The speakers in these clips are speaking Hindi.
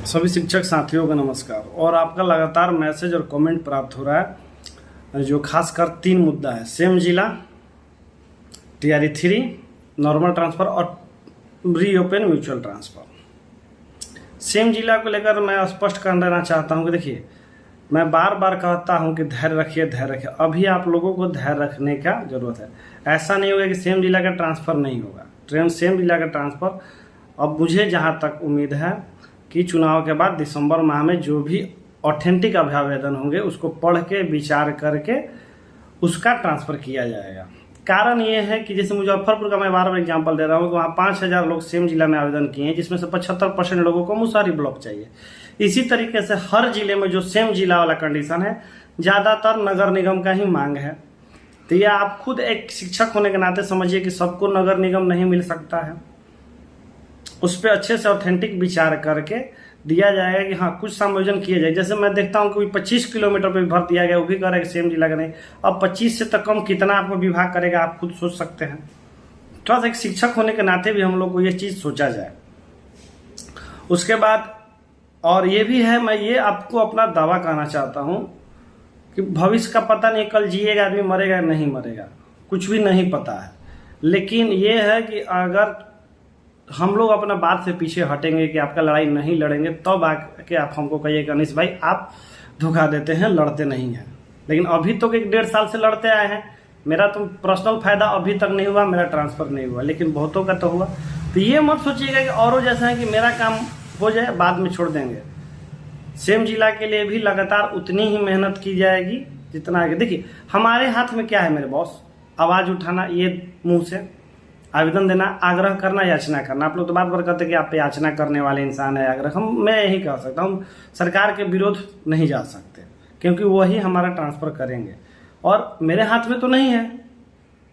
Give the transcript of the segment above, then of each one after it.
सभी शिक्षक साथियों को नमस्कार। और आपका लगातार मैसेज और कमेंट प्राप्त हो रहा है, जो खासकर 3 मुद्दा है: सेम जिला, टीआरई 3, नॉर्मल ट्रांसफ़र और रीओपन म्यूचुअल ट्रांसफ़र। सेम जिला को लेकर मैं स्पष्ट कर देना चाहता हूं कि देखिए, मैं बार बार कहता हूं कि धैर्य रखिए, धैर्य रखिए। अभी आप लोगों को धैर्य रखने का ज़रूरत है। ऐसा नहीं होगा कि सेम जिला का ट्रांसफ़र नहीं होगा। सेम जिला का ट्रांसफ़र अब मुझे जहाँ तक उम्मीद है कि चुनाव के बाद दिसंबर माह में जो भी ऑथेंटिक अभ्यावेदन होंगे उसको पढ़ के विचार करके उसका ट्रांसफ़र किया जाएगा। कारण ये है कि जैसे मुजफ्फरपुर का मैं बार बार एग्जांपल दे रहा हूँ कि वहाँ 5,000 लोग सेम जिला में आवेदन किए हैं, जिसमें से 75% लोगों को मुसहरी ब्लॉक चाहिए। इसी तरीके से हर जिले में जो सेम जिला वाला कंडीशन है, ज़्यादातर नगर निगम का ही मांग है। तो ये आप खुद एक शिक्षक होने के नाते समझिए कि सबको नगर निगम नहीं मिल सकता है। उस पर अच्छे से ऑथेंटिक विचार करके दिया जाएगा कि हाँ, कुछ समायोजन किया जाए। जैसे मैं देखता हूँ कि 25 किलोमीटर पे भर दिया गया, वो भी कह रहा है सेम जिला का नहीं। अब 25 से तक कम कितना आपको विभाग करेगा, आप खुद सोच सकते हैं। थोड़ा सा एक शिक्षक होने के नाते भी हम लोग को ये चीज़ सोचा जाए। उसके बाद और ये भी है, मैं ये आपको अपना दावा कहना चाहता हूँ कि भविष्य का पता नहीं, कल जिएगा आदमी, मरेगा नहीं मरेगा, कुछ भी नहीं पता है। लेकिन ये है कि अगर हम लोग अपना बात से पीछे हटेंगे कि आपका लड़ाई नहीं लड़ेंगे, तब आके आप हमको कहिए कि अनिश भाई आप धोखा देते हैं, लड़ते नहीं हैं। लेकिन अभी तो 1-1.5 साल से लड़ते आए हैं। मेरा तो पर्सनल फायदा अभी तक नहीं हुआ, मेरा ट्रांसफ़र नहीं हुआ, लेकिन बहुतों का तो हुआ। तो ये मत सोचिएगा कि औरों जैसा है कि मेरा काम हो जाए बाद में छोड़ देंगे। सेम जिला के लिए भी लगातार उतनी ही मेहनत की जाएगी जितना आगे। देखिए, हमारे हाथ में क्या है मेरे बॉस? आवाज़ उठाना, ये मुँह से आवेदन देना, आग्रह करना, याचना करना। आप लोग तो बार बार कहते हैं कि आप याचना करने वाले इंसान है, आग्रह। मैं यही कह सकता हूँ, सरकार के विरोध नहीं जा सकते, क्योंकि वही हमारा ट्रांसफ़र करेंगे। और मेरे हाथ में तो नहीं है।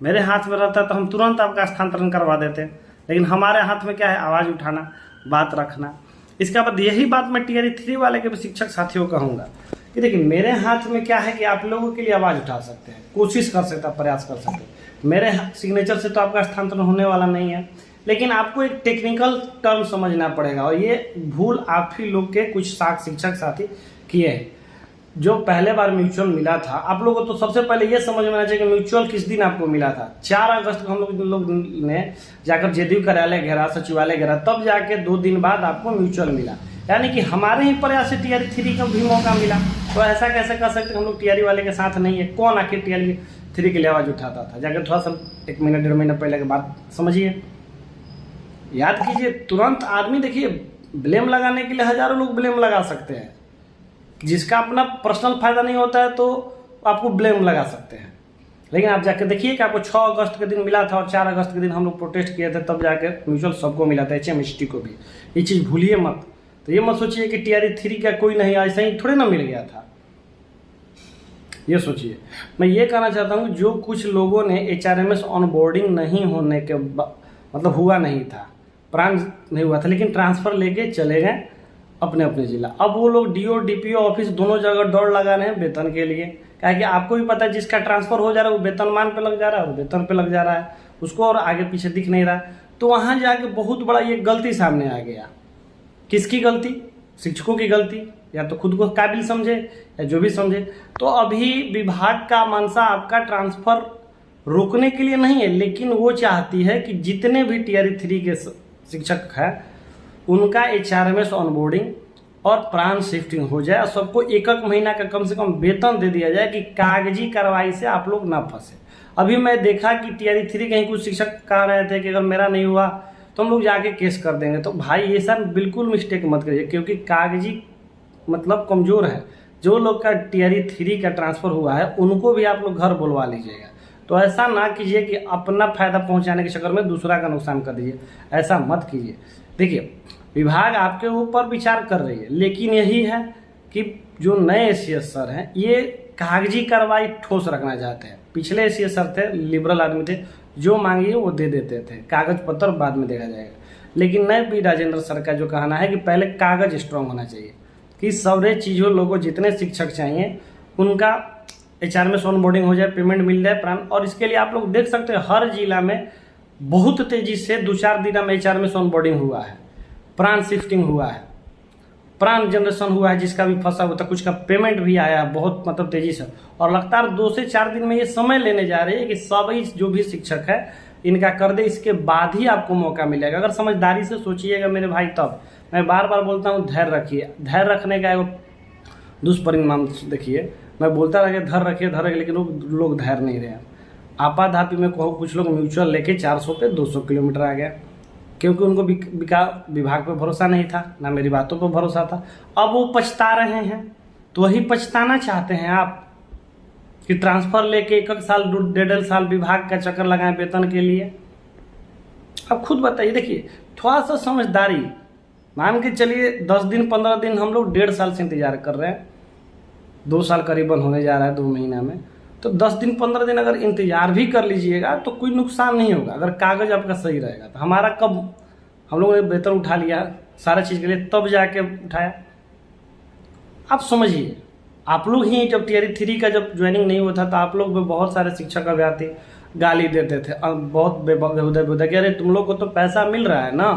मेरे हाथ में रहता तो हम तुरंत आपका स्थानांतरण करवा देते। लेकिन हमारे हाथ में क्या है? आवाज़ उठाना, बात रखना। इसके बाद यही बात मैं टीआरई 3 वाले के शिक्षक साथियों को कहूँगा कि देखिए, मेरे हाथ में क्या है कि आप लोगों के लिए आवाज़ उठा सकते हैं, कोशिश कर सकते हैं, प्रयास कर सकते हैं। मेरे सिग्नेचर से तो आपका स्थानांतरण होने वाला नहीं है, लेकिन आपको एक टेक्निकल टर्म समझना पड़ेगा। और ये भूल आप ही लोग के कुछ शिक्षक साथी किए हैं। जो पहले बार म्यूचुअल मिला था, आप लोगों को तो सबसे पहले ये समझ में आना चाहिए कि म्यूचुअल किस दिन आपको मिला था। 4 अगस्त को हम लोग ने जाकर जेडीयू कार्यालय घेरा, सचिवालय घेरा, तब जाके 2 दिन बाद आपको म्यूचुअल मिला। यानी कि हमारे ही प्रयास से टीआरई 3 का भी मौका मिला। तो ऐसा कैसे कर सकते हम लोग टीआरई वाले के साथ नहीं है? कौन आखिर टीआरई 3 के लिए आवाज़ उठाता था? जाकर थोड़ा सा 1 महीना 1.5 महीना पहले की बात समझिए, याद कीजिए। तुरंत आदमी, देखिए, ब्लेम लगाने के लिए हजारों लोग ब्लेम लगा सकते हैं। जिसका अपना पर्सनल फायदा नहीं होता है तो आपको ब्लेम लगा सकते हैं। लेकिन आप जाके देखिए कि आपको 6 अगस्त के दिन मिला था और 4 अगस्त के दिन हम लोग प्रोटेस्ट किए थे, तब जाके म्यूचुअल सबको मिला था, HMST को भी। ये चीज़ भूलिए मत। तो ये मत सोचिए कि टीआरई 3 का कोई नहीं, ऐसा ही थोड़े ना मिल गया था। ये सोचिए। मैं ये कहना चाहता हूँ, जो कुछ लोगों ने HRMS ऑनबोर्डिंग नहीं होने के मतलब हुआ नहीं था, प्राण नहीं हुआ था, लेकिन ट्रांसफ़र लेके चले गए अपने अपने जिला। अब वो लोग DO DPO ऑफिस दोनों जगह दौड़ लगा रहे हैं वेतन के लिए। क्या कि आपको भी पता है, जिसका ट्रांसफ़र हो जा रहा है वो वेतनमान पे लग जा रहा है और वेतन पे लग जा रहा है, उसको और आगे पीछे दिख नहीं रहा। तो वहाँ जाके बहुत बड़ा ये गलती सामने आ गया। किसकी गलती? शिक्षकों की गलती, या तो खुद को काबिल समझे या जो भी समझे। तो अभी विभाग का मंशा आपका ट्रांसफ़र रोकने के लिए नहीं है, लेकिन वो चाहती है कि जितने भी टीआरई 3 के शिक्षक हैं उनका HRMS ऑनबोर्डिंग और प्राण शिफ्टिंग हो जाए और सबको 1-1 महीना का कम से कम वेतन दे दिया जाए कि कागजी कार्रवाई से आप लोग ना फंसे। अभी मैं देखा कि टीआरई 3 कहीं कुछ शिक्षक कह रहे थे कि अगर मेरा नहीं हुआ तो हम लोग जाके केस कर देंगे। तो भाई, ये सब बिल्कुल मिस्टेक मत करिए, क्योंकि कागजी मतलब कमज़ोर है। जो लोग का टीआरई 3 का ट्रांसफ़र हुआ है उनको भी आप लोग घर बुलवा लीजिएगा। तो ऐसा ना कीजिए कि अपना फ़ायदा पहुंचाने के चक्कर में दूसरा का नुकसान कर दीजिए। ऐसा मत कीजिए। देखिए, विभाग आपके ऊपर विचार कर रही है, लेकिन यही है कि जो नए ACS सर हैं ये कागजी कार्रवाई ठोस रखना चाहते हैं। पिछले ACS सर थे, लिबरल आदमी थे, जो मांगिए वो दे देते थे, कागज पत्र बाद में देखा जाएगा। लेकिन नए पी राजेंद्र सर का जो कहना है कि पहले कागज स्ट्रांग होना चाहिए, कि सारे चीज़ों लोगों जितने शिक्षक चाहिए उनका HRMS ऑनबोर्डिंग हो जाए, पेमेंट मिल जाए, प्राण। और इसके लिए आप लोग देख सकते हैं हर जिला में बहुत तेज़ी से 2-4 दिन में HRMS ऑनबोर्डिंग हुआ है, प्राण शिफ्टिंग हुआ है। प्राण जनरेशन हुआ है, जिसका भी फंसा हुआ था, कुछ का पेमेंट भी आया है बहुत मतलब तेजी से, और लगातार 2 से 4 दिन में ये समय लेने जा रहे हैं कि सभी जो भी शिक्षक है इनका कर दे, इसके बाद ही आपको मौका मिलेगा। अगर समझदारी से सोचिएगा मेरे भाई, तब मैं बार बार बोलता हूँ धैर्य रखिए। धैर्य रखने का एक दुष्परिणाम देखिए, मैं बोलता रहा धैर्य रखिए धैर्य रखिए, लेकिन लोग धैर्य नहीं रहे। आपाधापी में कहो कुछ लोग म्यूचुअल लेके 400 पे 200 किलोमीटर आ गया, क्योंकि उनको विभाग पे भरोसा नहीं था, ना मेरी बातों पर भरोसा था। अब वो पछता रहे हैं, तो वही पछताना चाहते हैं आप कि ट्रांसफर लेके 1 साल 1.5 साल विभाग का चक्कर लगाएं वेतन के लिए। अब खुद बताइए, देखिए थोड़ा सा समझदारी, मान के चलिए 10 दिन 15 दिन हम लोग 1.5 साल से इंतजार कर रहे हैं, 2 साल करीबन होने जा रहा है 2 महीना में, तो 10 दिन 15 दिन अगर इंतजार भी कर लीजिएगा तो कोई नुकसान नहीं होगा, अगर कागज आपका सही रहेगा। तो हमारा कब हम लोगों ने वेतन उठा लिया सारा चीज़ के लिए, तब जाके उठाया। आप समझिए, आप लोग ही जब टियर 3 का जब ज्वाइनिंग नहीं हुआ था तो आप लोग में बहुत सारे शिक्षक अभ्यर्थी गाली देते थे, बहुत बेहुदा कि अरे तुम लोग को तो पैसा मिल रहा है ना,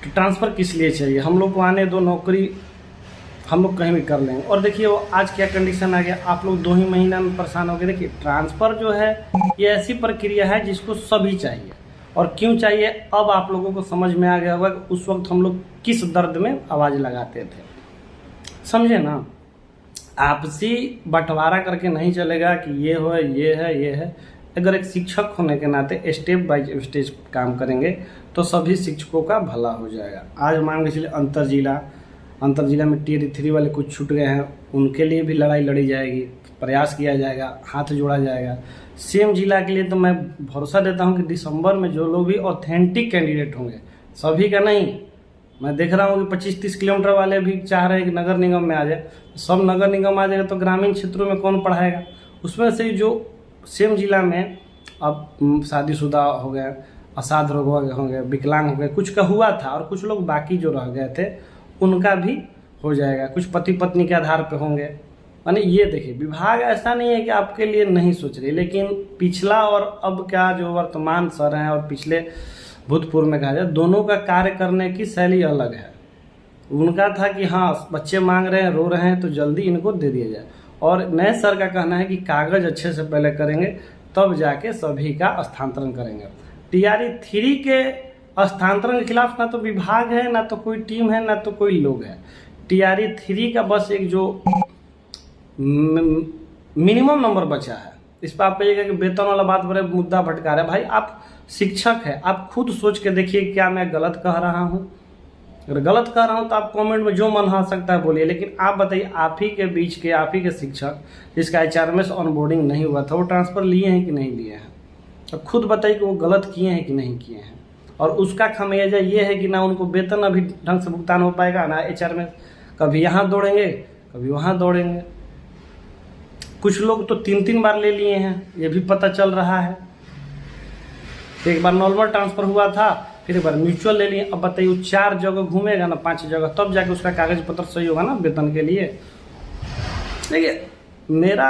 तो ट्रांसफ़र किस लिए चाहिए, हम लोग को आने दो, नौकरी हम लोग कहीं भी कर लेंगे। और देखिए वो आज क्या कंडीशन आ गया, आप लोग 2 ही महीना में परेशान हो गए। देखिए ट्रांसफ़र जो है ये ऐसी प्रक्रिया है जिसको सभी चाहिए, और क्यों चाहिए अब आप लोगों को समझ में आ गया होगा कि उस वक्त हम लोग किस दर्द में आवाज़ लगाते थे, समझे ना। आपसी बंटवारा करके नहीं चलेगा कि ये हो ये है। अगर एक शिक्षक होने के नाते स्टेप बाय स्टेप काम करेंगे तो सभी शिक्षकों का भला हो जाएगा। आज मान के चलिए अंतर जिला में टियर 3 वाले कुछ छूट गए हैं, उनके लिए भी लड़ाई लड़ी जाएगी, प्रयास किया जाएगा, हाथ जोड़ा जाएगा। सेम जिला के लिए तो मैं भरोसा देता हूं कि दिसंबर में जो लोग भी ऑथेंटिक कैंडिडेट होंगे, सभी का नहीं, मैं देख रहा हूं कि 25-30 किलोमीटर वाले भी चाह रहे हैं कि नगर निगम में आ जाए। सब नगर निगम आ जाएगा तो ग्रामीण क्षेत्रों में कौन पढ़ाएगा। उसमें से जो सेम जिला में अब शादीशुदा हो गए, असाध रोग हो गए, विकलांग हो गए, कुछ का हुआ था, और कुछ लोग बाकी जो रह गए थे उनका भी हो जाएगा, कुछ पति पत्नी के आधार पे होंगे। यानी ये देखिए, विभाग ऐसा नहीं है कि आपके लिए नहीं सोच रही, लेकिन पिछला और अब क्या जो वर्तमान सर हैं और पिछले भूतपूर्व में कहा जाए, दोनों का कार्य करने की शैली अलग है। उनका था कि हाँ बच्चे मांग रहे हैं, रो रहे हैं, तो जल्दी इनको दे दिया जाए, और नए सर का कहना है कि कागज अच्छे से पहले करेंगे तब जाके सभी का स्थानांतरण करेंगे। टीआरई 3 के स्थानांतरण के खिलाफ ना तो विभाग है, ना तो कोई टीम है, ना तो कोई लोग है। टीआरई 3 का बस एक जो मिनिमम नंबर बचा है, इस पर आप कहिएगा कि वेतन वाला बात बड़े मुद्दा भटका रहा है। भाई आप शिक्षक है, आप खुद सोच के देखिए क्या मैं गलत कह रहा हूँ। अगर गलत कह रहा हूँ तो आप कमेंट में जो मन आ सकता है बोलिए, लेकिन आप बताइए, आप ही के बीच के आप ही के शिक्षक जिसका HRMS ऑनबोर्डिंग नहीं हुआ था, वो ट्रांसफ़र लिए हैं कि नहीं लिए हैं। तो खुद बताइए कि वो गलत किए हैं कि नहीं किए हैं। और उसका खामियाजा ये है कि ना उनको वेतन अभी ढंग से भुगतान हो पाएगा, ना HRMS, कभी यहाँ दौड़ेंगे कभी वहाँ दौड़ेंगे। कुछ लोग तो 3-3 बार ले लिए हैं, ये भी पता चल रहा है। एक बार नॉर्मल ट्रांसफ़र हुआ था, फिर एक बार म्यूचुअल ले लिए। अब बताइए 4 जगह घूमेगा ना, 5 जगह, तब जाके उसका कागज पत्र सही होगा ना वेतन के लिए। देखिए मेरा,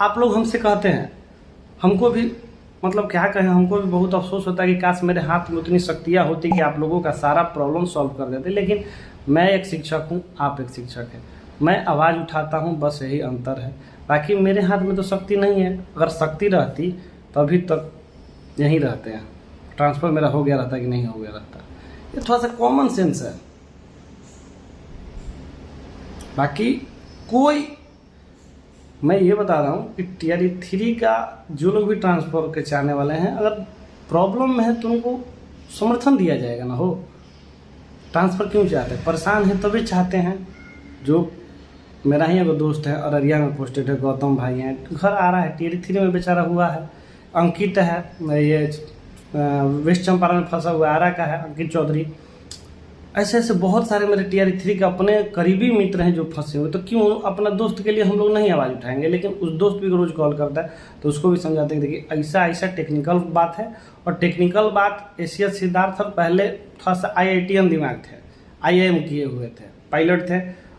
आप लोग हमसे कहते हैं, हमको भी मतलब क्या कहें, हमको भी बहुत अफसोस होता है कि काश मेरे हाथ में उतनी शक्तियाँ होती कि आप लोगों का सारा प्रॉब्लम सॉल्व कर देते। लेकिन मैं एक शिक्षक हूँ, आप एक शिक्षक हैं, मैं आवाज़ उठाता हूँ, बस यही अंतर है। बाकी मेरे हाथ में तो शक्ति नहीं है। अगर शक्ति रहती तो अभी तक यहीं रहते हैं, ट्रांसफ़र मेरा हो गया रहता कि नहीं हो गया रहता। ये थोड़ा सा कॉमन सेंस है। बाकी कोई, मैं ये बता रहा हूँ कि टीआरई 3 का जो लोग भी ट्रांसफ़र के चाहने वाले हैं, अगर प्रॉब्लम में है तो उनको समर्थन दिया जाएगा ना। हो ट्रांसफ़र क्यों चाहते हैं, परेशान हैं तभी चाहते हैं। जो मेरा ही एगो दोस्त है, अररिया में पोस्टेड है, गौतम भाई हैं, घर आ रहा है, टीआरई 3 में बेचारा हुआ है। अंकित है, ये वेस्ट चंपारण में फंसा हुआ आरा का है, अंकित चौधरी। ऐसे ऐसे बहुत सारे मेरे टीआरई 3 के अपने करीबी मित्र हैं जो फंसे हुए। तो क्यों अपना दोस्त के लिए हम लोग नहीं आवाज़ उठाएंगे। लेकिन उस दोस्त भी रोज़ कॉल करता है तो उसको भी समझाते हैं कि देखिए ऐसा टेक्निकल बात है। और टेक्निकल बात एसीएस सिद्धार्थ सर पहले थोड़ा सा IITian दिमाग थे, IIM किए हुए थे, पायलट थे,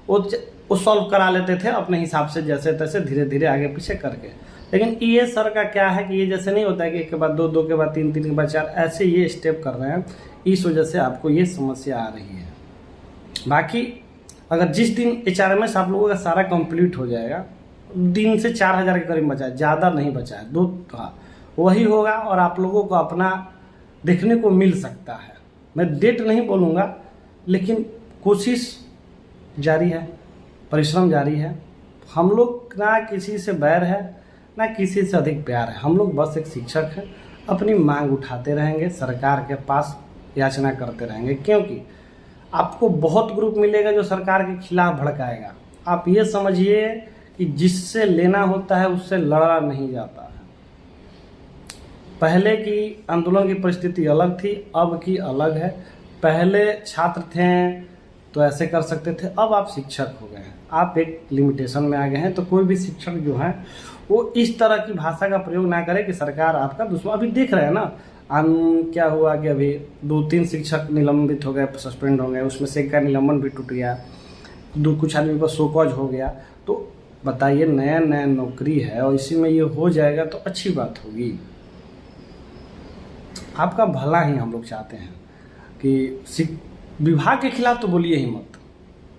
वो सॉल्व करा लेते थे अपने हिसाब से, जैसे तैसे धीरे धीरे आगे पीछे करके। लेकिन ये सर का क्या है कि ये जैसे नहीं होता है कि 1 के बाद 2, 2 के बाद 3, 3 के बाद 4, ऐसे ये स्टेप कर रहे हैं। इस वजह से आपको ये समस्या आ रही है। बाकी अगर जिस दिन HRMS आप लोगों का सारा कंप्लीट हो जाएगा, दिन से 4,000 के करीब बचा है, ज़्यादा नहीं बचा है, दो, हाँ वही होगा और आप लोगों को अपना देखने को मिल सकता है। मैं डेट नहीं बोलूँगा, लेकिन कोशिश जारी है, परिश्रम जारी है। हम लोग ना किसी से बैर है, ना किसी से अधिक प्यार है। हम लोग बस एक शिक्षक हैं, अपनी मांग उठाते रहेंगे, सरकार के पास याचना करते रहेंगे, क्योंकि आपको बहुत ग्रुप मिलेगा जो सरकार के खिलाफ भड़काएगा। आप ये समझिए कि जिससे लेना होता है उससे लड़ा नहीं जाता है। पहले की आंदोलन की परिस्थिति अलग थी, अब की अलग है। पहले छात्र थे तो ऐसे कर सकते थे, अब आप शिक्षक हो गए हैं, आप एक लिमिटेशन में आ गए हैं। तो कोई भी शिक्षक जो है वो इस तरह की भाषा का प्रयोग ना करे कि सरकार आपका दुश्मन। अभी देख रहे हैं ना क्या हुआ कि अभी 2-3 शिक्षक निलंबित हो गए, सस्पेंड हो गए, उसमें से एक का निलंबन भी टूट गया, कुछ आदमी पर शोकॉज हो गया। तो बताइए, नया नया नौकरी है और इसी में ये हो जाएगा तो अच्छी बात होगी। आपका भला ही हम लोग चाहते हैं कि विभाग के खिलाफ तो बोलिए ही मत।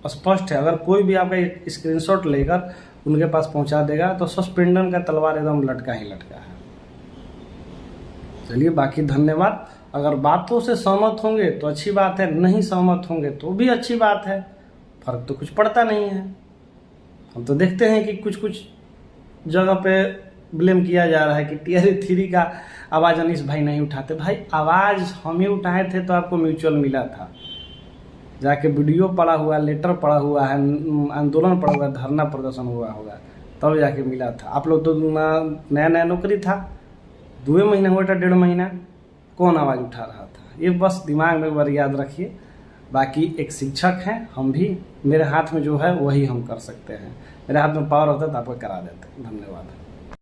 स्पष्ट है, अगर कोई भी आपका एक स्क्रीनशॉट लेकर उनके पास पहुंचा देगा तो सस्पेंडन का तलवार एकदम लटका ही लटका है। चलिए, बाकी धन्यवाद। अगर बातों से सहमत होंगे तो अच्छी बात है, नहीं सहमत होंगे तो भी अच्छी बात है, फर्क तो कुछ पड़ता नहीं है। हम तो देखते हैं कि कुछ कुछ जगह पे ब्लेम किया जा रहा है कि टीआरई 3 का आवाज़ अनीश भाई नहीं उठाते। भाई आवाज़ हम ही उठाए थे तो आपको म्यूचुअल मिला था, जाके वीडियो पड़ा हुआ, लेटर पड़ा हुआ है, आंदोलन पड़ा हुआ, धरना प्रदर्शन हुआ होगा, तब जाके मिला था। आप लोग तो नया नया नौकरी था, 2 महीना हुआ था, 1.5 महीना, कौन आवाज़ उठा रहा था? ये बस दिमाग में एक बार याद रखिए। बाकी एक शिक्षक हैं हम भी, मेरे हाथ में जो है वही हम कर सकते हैं। मेरे हाथ में पावर होता है तो आपको करा देते हैं। धन्यवाद।